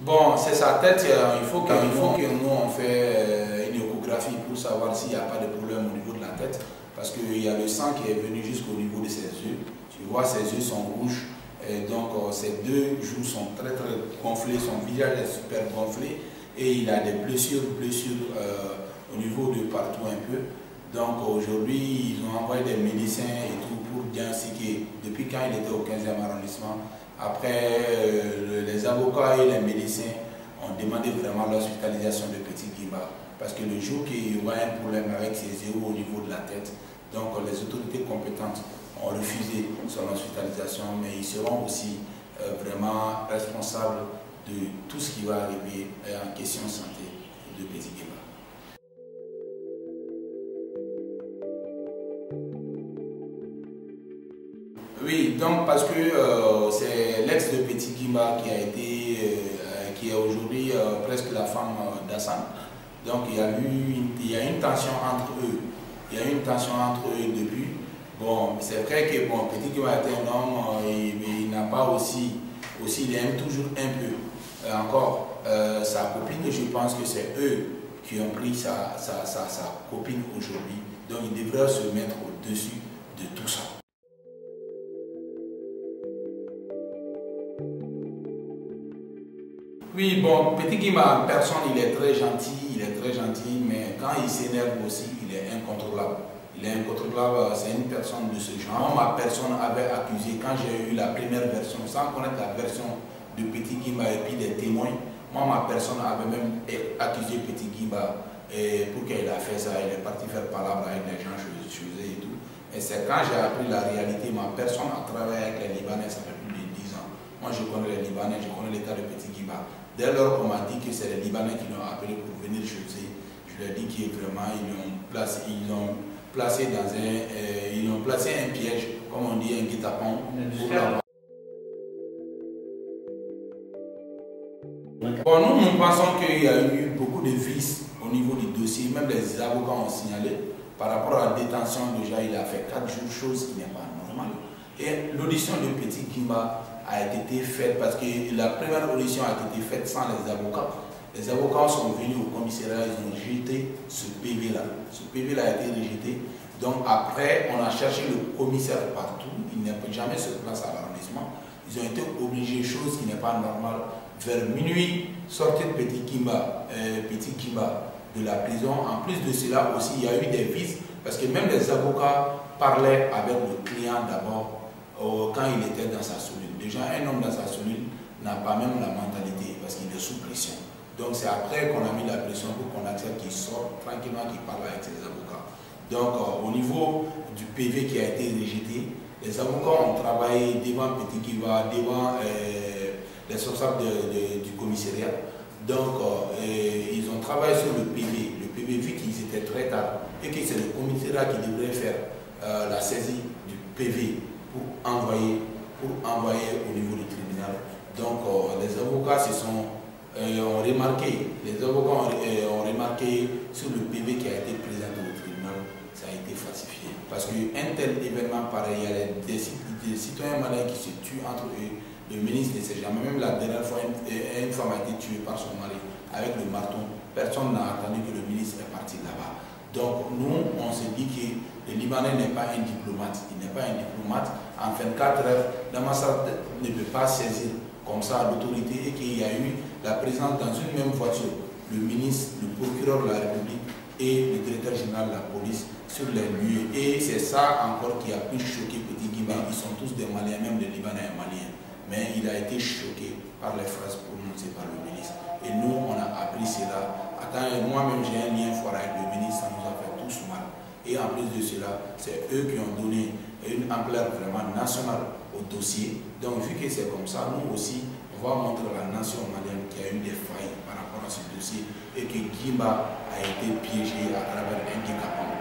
Bon, c'est sa tête, il faut que nous on fait une échographie pour savoir s'il n'y a pas de problème au niveau de la tête. Parce qu'il y a le sang qui est venu jusqu'au niveau de ses yeux. Tu vois, ses yeux sont rouges. Et donc, ses deux joues sont très gonflées. Son visage est super gonflé. Et il a des blessures au niveau de partout un peu. Donc, aujourd'hui, ils ont envoyé des médecins et tout pour diagnostiquer. Depuis quand il était au 15e arrondissement. Après, les avocats et les médecins ont demandé vraiment l'hospitalisation de Petit Guimba. Parce que le jour qu'il y aura un problème avec ses yeux au niveau de la tête, donc les autorités compétentes ont refusé son hospitalisation, mais ils seront aussi vraiment responsables de tout ce qui va arriver en question de santé de Petit Guimba. Oui, donc parce que c'est l'ex de Petit Guimba qui a été, qui est aujourd'hui presque la femme d'Hassan. Donc il y a une tension entre eux. Il y a une tension entre eux depuis. Bon, c'est vrai que bon, Petit Guimba est un homme, mais il n'a pas aussi, il aime toujours un peu. Encore, sa copine, je pense que c'est eux qui ont pris sa copine aujourd'hui. Donc il devrait se mettre au-dessus de tout ça. Oui, bon, Petit Guimba en personne, il est très gentil, mais quand il s'énerve aussi, il est incontrôlable. Il est incontrôlable, c'est une personne de ce genre. Moi, ma personne avait accusé, quand j'ai eu la première version, sans connaître la version de Petit Guimba et puis des témoins, moi, ma personne avait même accusé Petit Guimba pour qu'il a fait ça. Il est parti faire palabre avec les gens chez eux et tout. Et c'est quand j'ai appris la réalité, ma personne a travaillé avec les Libanais, ça fait plus de 10 ans. Moi, je connais les Libanais, je connais l'état de Petit Guimba. Dès lors qu'on m'a dit que c'est les Libanais qui l'ont appelé pour venir chez eux, je leur ai dit que vraiment ils l'ont placé dans ils ont placé un piège, comme on dit, un guet-apens pour l'avoir. Bon, nous pensons qu'il y a eu beaucoup de vices au niveau du dossier, même les avocats ont signalé. Par rapport à la détention, déjà il a fait 4 jours, chose qui n'est pas normale. Et l'audition de Petit Guimba a été faite parce que la première audition a été faite sans les avocats. Les avocats sont venus au commissariat, ils ont rejeté ce PV-là. Ce PV-là a été rejeté. Donc après, on a cherché le commissaire partout. Il n'a jamais se place à l'arrondissement. Ils ont été obligés, chose qui n'est pas normale, vers minuit, sortir Petit Guimba de la prison. En plus de cela aussi, il y a eu des vices parce que même les avocats parlaient avec le client d'abord quand il était dans sa cellule. Déjà, un homme dans sa cellule n'a pas même la mentalité parce qu'il est sous pression. Donc c'est après qu'on a mis la pression pour qu'on accepte qu'il sorte tranquillement, qu'il parle avec ses avocats. Donc au niveau du PV qui a été rejeté, les avocats ont travaillé devant Petit Guimba, devant les responsables du commissariat. Donc ils ont travaillé sur le PV. Le PV, vu qu'ils étaient très tard et que c'est le commissariat qui devrait faire la saisie du PV pour envoyer au niveau du tribunal. Donc les avocats ont remarqué, ont remarqué sur le PV qui a été présenté au tribunal, ça a été falsifié. Parce qu'un tel événement pareil, il y a des citoyens malins qui se tuent entre eux. Le ministre ne sait jamais. Même la dernière fois, une femme a été tuée par son mari avec le marteau. Personne n'a attendu que le ministre est parti là-bas. Donc nous, on se dit que le Libanais n'est pas un diplomate. Il n'est pas un diplomate. En 24 heures, l'ambassade ne peut pas saisir comme ça l'autorité et qu'il y a eu la présence dans une même voiture, le ministre, le procureur de la République et le directeur général de la police sur les lieux. Et c'est ça encore qui a pu choquer Petit Guimba. Ils sont tous des Maliens, même des Libanais et Maliens. Mais il a été choqué par les phrases prononcées par le ministre. Et nous, on a appris cela. Attends, moi-même, j'ai un lien fort avec le ministre, ça nous a fait tous mal. Et en plus de cela, c'est eux qui ont donné une ampleur vraiment nationale au dossier. Donc, vu que c'est comme ça, nous aussi, on va montrer à la nation malienne qu'il y a eu des failles par rapport à ce dossier et que Guimba a été piégé à travers un guet-apens.